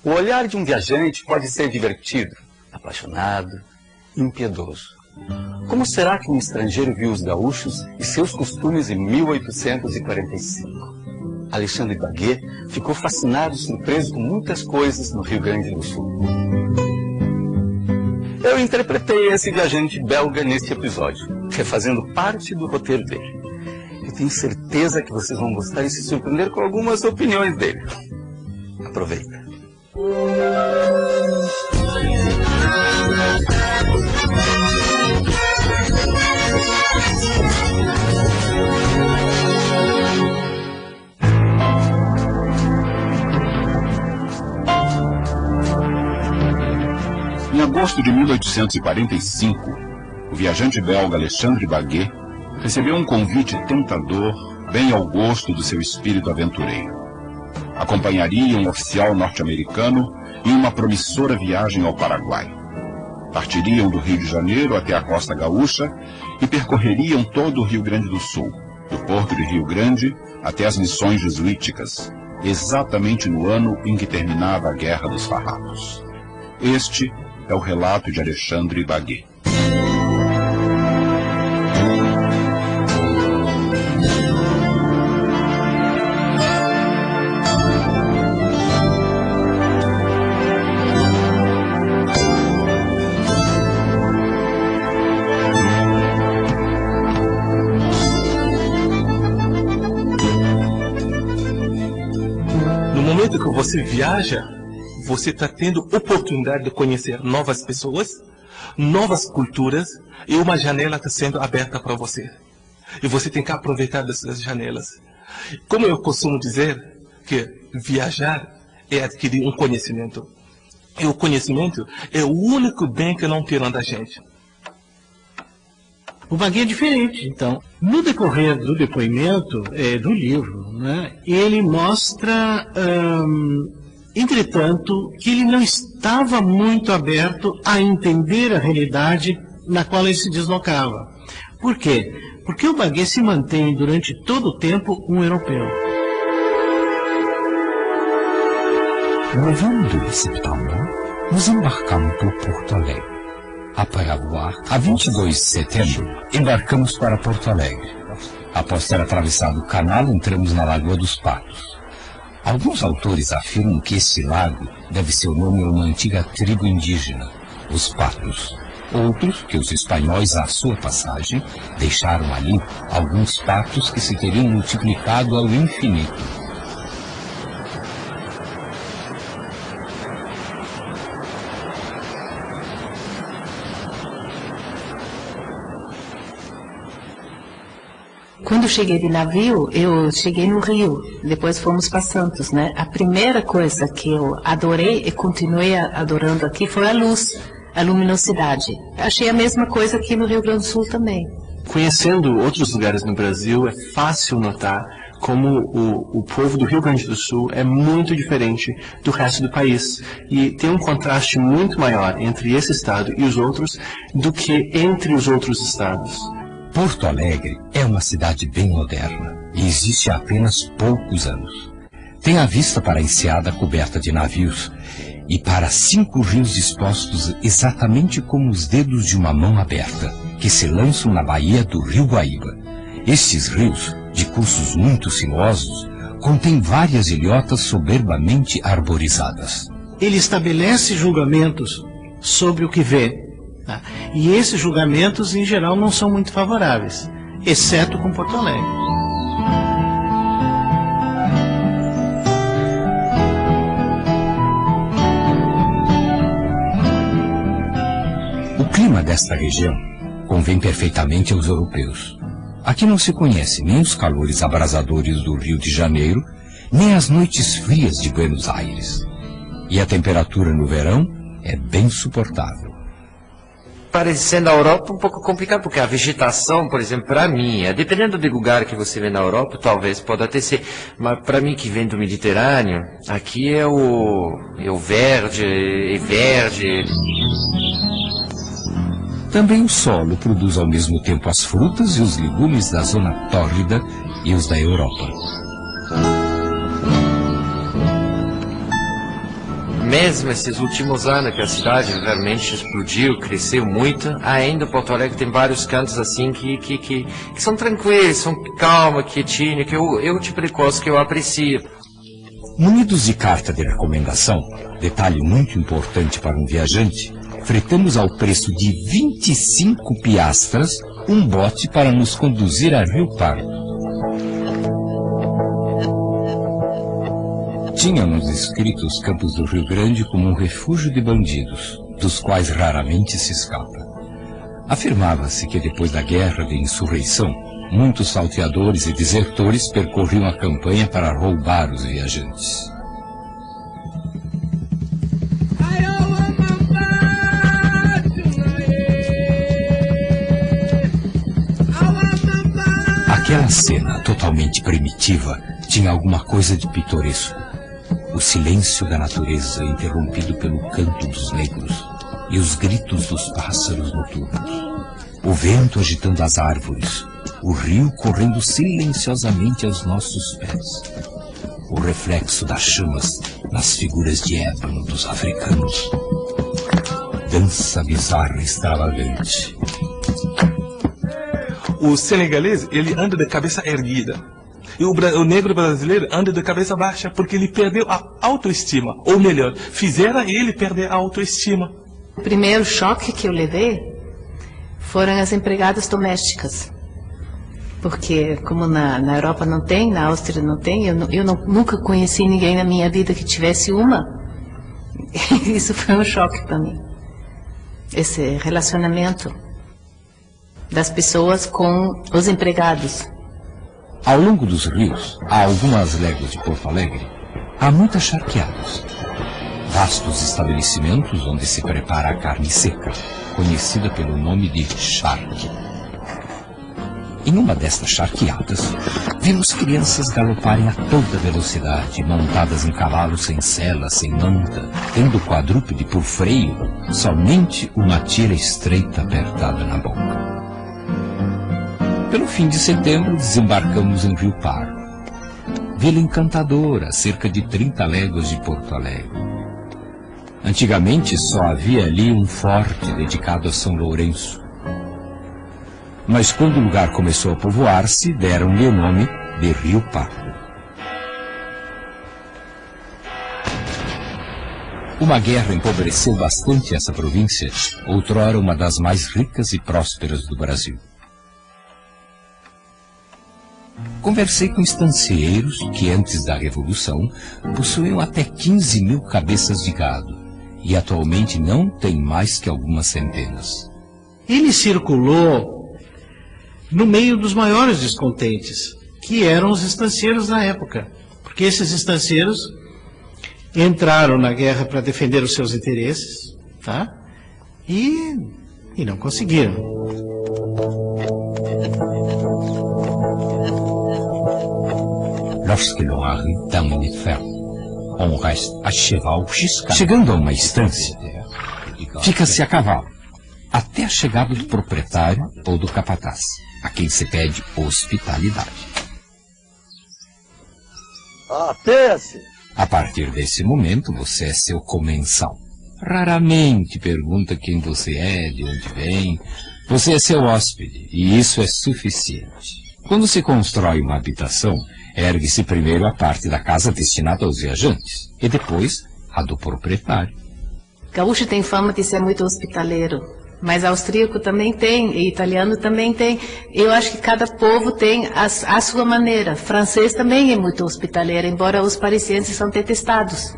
O olhar de um viajante pode ser divertido, apaixonado, impiedoso. Como será que um estrangeiro viu os gaúchos e seus costumes em 1845? Alexandre Baguet ficou fascinado e surpreso com muitas coisas no Rio Grande do Sul. Eu interpretei esse viajante belga neste episódio, refazendo parte do roteiro dele. Eu tenho certeza que vocês vão gostar e se surpreender com algumas opiniões dele. Aproveita. Em agosto de 1845, o viajante belga Alexandre Baguet recebeu um convite tentador, bem ao gosto do seu espírito aventureiro. Acompanharia um oficial norte-americano em uma promissora viagem ao Paraguai. Partiriam do Rio de Janeiro até a costa gaúcha e percorreriam todo o Rio Grande do Sul, do porto de Rio Grande até as missões jesuíticas, exatamente no ano em que terminava a Guerra dos Farrapos. Este é o relato de Alexandre Baguet. No momento que você viaja, você está tendo oportunidade de conhecer novas pessoas, novas culturas, e uma janela está sendo aberta para você. E você tem que aproveitar dessas janelas. Como eu costumo dizer, que viajar é adquirir um conhecimento. E o conhecimento é o único bem que não tiram da gente. O Baguet é diferente, então. No decorrer do depoimento do livro, né, ele mostra... entretanto, que ele não estava muito aberto a entender a realidade na qual ele se deslocava. Por quê? Porque o Baguet se mantém durante todo o tempo um europeu. No 22 de setembro, nos embarcamos por Porto Alegre. A Paraguai, a 22 de setembro, embarcamos para Porto Alegre. Após ter atravessado o canal, entramos na Lagoa dos Patos. Alguns autores afirmam que este lago deve seu nome a uma antiga tribo indígena, os Patos. Outros, que os espanhóis, à sua passagem, deixaram ali alguns patos que se teriam multiplicado ao infinito. Quando eu cheguei de navio, eu cheguei no Rio, depois fomos para Santos, né? A primeira coisa que eu adorei e continuei adorando aqui foi a luz, a luminosidade. Achei a mesma coisa aqui no Rio Grande do Sul também. Conhecendo outros lugares no Brasil, é fácil notar como o povo do Rio Grande do Sul é muito diferente do resto do país. E tem um contraste muito maior entre esse estado e os outros do que entre os outros estados. Porto Alegre é uma cidade bem moderna e existe há apenas poucos anos. Tem a vista para a enseada coberta de navios e para 5 rios dispostos exatamente como os dedos de uma mão aberta, que se lançam na baía do Rio Guaíba. Estes rios, de cursos muito sinuosos, contêm várias ilhotas soberbamente arborizadas. Ele estabelece julgamentos sobre o que vê. Tá? E esses julgamentos, em geral, não são muito favoráveis, exceto com Porto Alegre. O clima desta região convém perfeitamente aos europeus. Aqui não se conhece nem os calores abrasadores do Rio de Janeiro, nem as noites frias de Buenos Aires. E a temperatura no verão é bem suportável. Parecendo a Europa um pouco complicado, porque a vegetação, por exemplo, para mim, dependendo do lugar que você vê na Europa, talvez pode até ser, mas para mim que vem do Mediterrâneo, aqui é o verde. Também o solo produz ao mesmo tempo as frutas e os legumes da zona tórrida e os da Europa. mesmo esses últimos anos que a cidade realmente explodiu, cresceu muito, ainda Porto Alegre tem vários cantos assim que são tranquilos, são calma, quietinho, que é o tipo de coisa que eu aprecio. Munidos de carta de recomendação, detalhe muito importante para um viajante, fretamos ao preço de 25 piastras um bote para nos conduzir a Rio Pardo. Tínhamos escrito os campos do Rio Grande como um refúgio de bandidos, dos quais raramente se escapa. Afirmava-se que depois da guerra de insurreição, muitos salteadores e desertores percorriam a campanha para roubar os viajantes. Aquela cena totalmente primitiva tinha alguma coisa de pitoresco. O silêncio da natureza interrompido pelo canto dos negros e os gritos dos pássaros noturnos. O vento agitando as árvores, o rio correndo silenciosamente aos nossos pés. O reflexo das chamas nas figuras de ébano dos africanos. Dança bizarra e extravagante. O senegalês, ele anda de cabeça erguida. E o negro brasileiro anda de cabeça baixa porque ele perdeu a autoestima. Ou melhor, fizeram ele perder a autoestima. O primeiro choque que eu levei foram as empregadas domésticas. Porque como na Europa não tem, na Áustria não tem, eu nunca conheci ninguém na minha vida que tivesse uma. Isso foi um choque para mim. Esse relacionamento das pessoas com os empregados. Ao longo dos rios, a algumas léguas de Porto Alegre, há muitas charqueadas. Vastos estabelecimentos onde se prepara a carne seca, conhecida pelo nome de charque. Em uma destas charqueadas, vemos crianças galoparem a toda velocidade, montadas em cavalos sem sela, sem manta, tendo quadrúpede por freio, somente uma tira estreita apertada na boca. Pelo fim de setembro, desembarcamos em Rio Pardo. Vila encantadora, a cerca de 30 léguas de Porto Alegre. Antigamente só havia ali um forte dedicado a São Lourenço. Mas quando o lugar começou a povoar-se, deram-lhe o nome de Rio Pardo. Uma guerra empobreceu bastante essa província, outrora uma das mais ricas e prósperas do Brasil. Conversei com estancieiros que, antes da Revolução, possuíam até 15 mil cabeças de gado e atualmente não têm mais que algumas centenas. Ele circulou no meio dos maiores descontentes, que eram os estancieiros da época, porque esses estancieiros entraram na guerra para defender os seus interesses, tá? E não conseguiram. Lorsque l'on arrive dans une ferme, on reste à cheval jusqu'à... Chegando a uma estância, fica-se a cavalo, até a chegada do proprietário ou do capataz, a quem se pede hospitalidade. A partir desse momento, você é seu comensal. Raramente pergunta quem você é, de onde vem. Você é seu hóspede, e isso é suficiente. Quando se constrói uma habitação, ergue-se primeiro a parte da casa destinada aos viajantes, e depois a do proprietário. Gaúcho tem fama de ser muito hospitaleiro, mas austríaco também tem, e italiano também tem. Eu acho que cada povo tem a sua maneira. Francês também é muito hospitaleiro, embora os parisienses são detestados.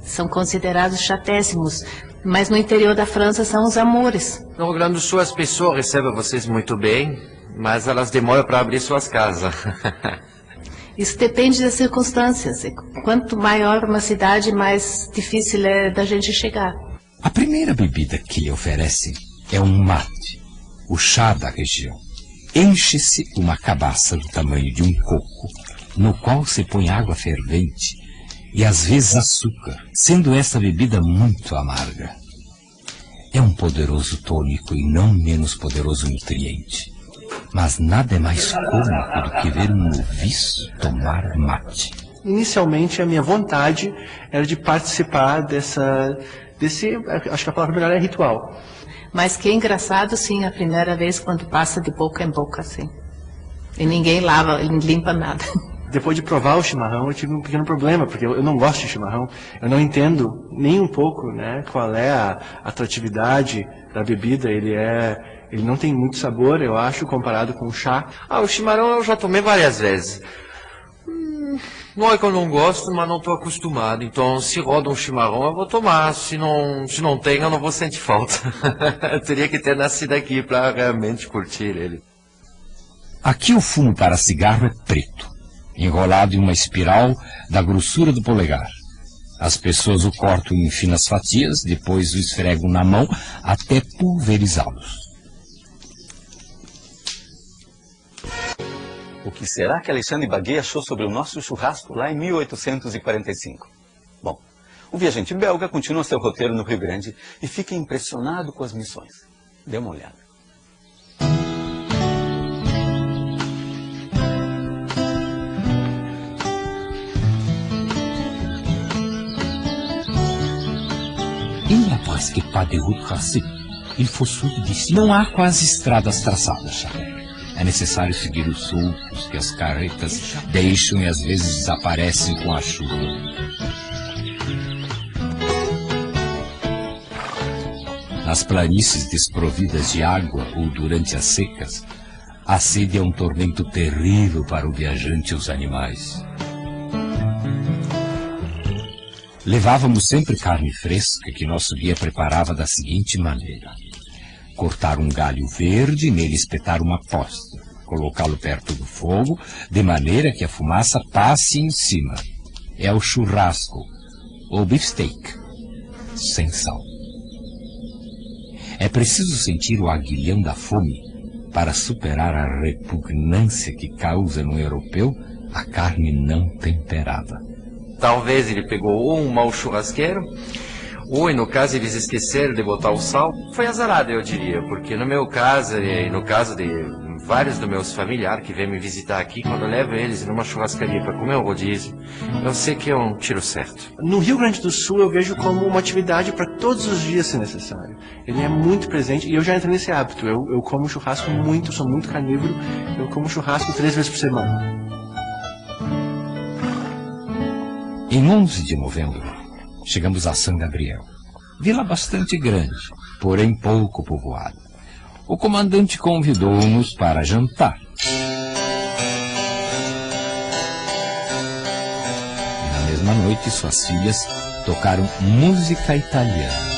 São considerados chatéssimos, mas no interior da França são os amores. No Rio Grande do Sul as pessoas recebem vocês muito bem, mas elas demoram para abrir suas casas. Isso depende das circunstâncias. Quanto maior uma cidade, mais difícil é da gente chegar. A primeira bebida que lhe oferecem é um mate, o chá da região. Enche-se uma cabaça do tamanho de um coco, no qual se põe água fervente e às vezes açúcar, sendo essa bebida muito amarga. É um poderoso tônico e não menos poderoso nutriente. Mas nada é mais cômico do que ver um noviço tomar mate. inicialmente a minha vontade era de participar desse, acho que a palavra melhor é ritual. Mas que engraçado, sim, a primeira vez quando passa de boca em boca, assim. E ninguém limpa nada. Depois de provar o chimarrão, eu tive um pequeno problema, porque eu não gosto de chimarrão. Eu não entendo nem um pouco, né, qual é a atratividade da bebida. Ele não tem muito sabor, eu acho, comparado com o chá. O chimarrão eu já tomei várias vezes. Não é que eu não gosto, mas não estou acostumado. Então, se roda um chimarrão, eu vou tomar. Se não tem, eu não vou sentir falta. Eu teria que ter nascido aqui para realmente curtir ele. Aqui o fumo para cigarro é preto, enrolado em uma espiral da grossura do polegar. As pessoas o cortam em finas fatias, depois o esfregam na mão até pulverizá-los. O que será que Alexandre Baguet achou sobre o nosso churrasco lá em 1845? Bom, o viajante belga continua seu roteiro no Rio Grande e fica impressionado com as missões. Dê uma olhada. Il n'y a presque pas de route tracée. Il faut suivre d'ici. Não há quase estradas traçadas. É necessário seguir os sulcos que as carretas deixam e às vezes desaparecem com a chuva. Nas planícies desprovidas de água ou durante as secas, a sede é um tormento terrível para o viajante e os animais. Levávamos sempre carne fresca que nosso guia preparava da seguinte maneira: cortar um galho verde e nele espetar uma posta, colocá-lo perto do fogo, de maneira que a fumaça passe em cima. É o churrasco, ou beefsteak, sem sal. É preciso sentir o aguilhão da fome para superar a repugnância que causa no europeu a carne não temperada. Talvez ele pegou ou um mau churrasqueiro, ou, no caso, eles esqueceram de botar o sal. Foi azarado, eu diria, porque no meu caso, e no caso de vários dos meus familiares que vêm me visitar aqui, quando eu levo eles numa churrascaria para comer o rodízio, eu sei que é um tiro certo. No Rio Grande do Sul, eu vejo como uma atividade para todos os dias, se necessário. Ele é muito presente e eu já entrei nesse hábito. Eu como churrasco muito, sou muito carnívoro, eu como churrasco 3 vezes por semana. Em 11 de novembro, chegamos a São Gabriel, vila bastante grande, porém pouco povoada. O comandante convidou-nos para jantar. E na mesma noite, suas filhas tocaram música italiana.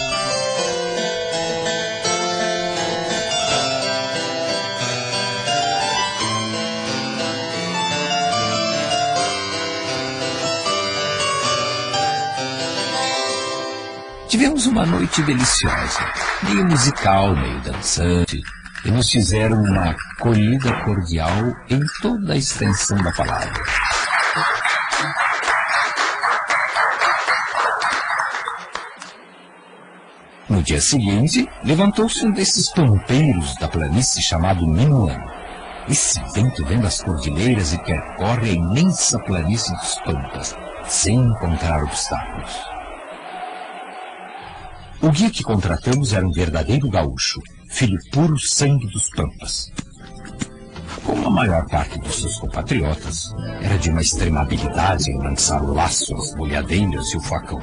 Tivemos uma noite deliciosa, meio musical, meio dançante, e nos fizeram uma acolhida cordial em toda a extensão da palavra. No dia seguinte, levantou-se um desses pampeiros da planície chamado Minuano. Esse vento vem das cordilheiras e percorre a imensa planície dos Pampas, sem encontrar obstáculos. O guia que contratamos era um verdadeiro gaúcho, filho puro sangue dos Pampas. Como a maior parte dos seus compatriotas, era de uma extrema habilidade em lançar o laço, as bolhadeiras e o facão.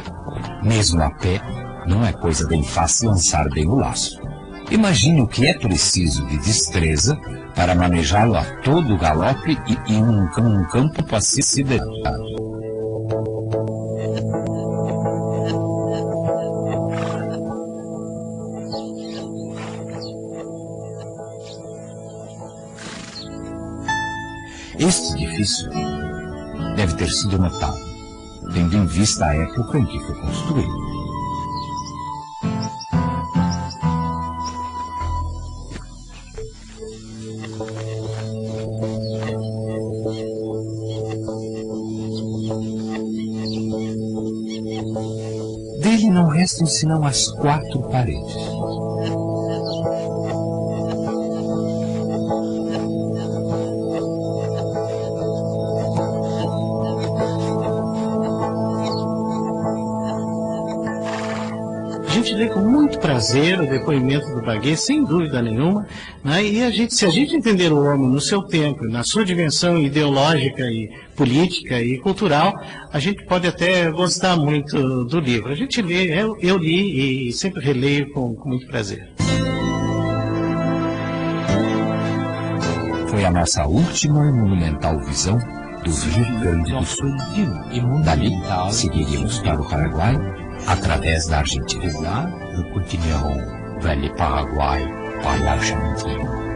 Mesmo a pé, não é coisa bem fácil lançar bem o laço. Imagine o que é preciso de destreza para manejá-lo a todo galope e em um campo acidental. Este edifício deve ter sido notável, tendo em vista a época em que foi construído. Dele não restam senão as 4 paredes. gente lê com muito prazer o depoimento do Bagué, sem dúvida nenhuma, né? E se a gente entender o homem no seu tempo, na sua dimensão ideológica e política e cultural, a gente pode até gostar muito do livro. A gente lê, eu li e sempre releio com muito prazer. Foi a nossa última e monumental visão do Rio Grande do Sul. Dali, seguiríamos para o Paraguai, através da Argentina. Nous continuerons vers le Paraguay par l'Argentine.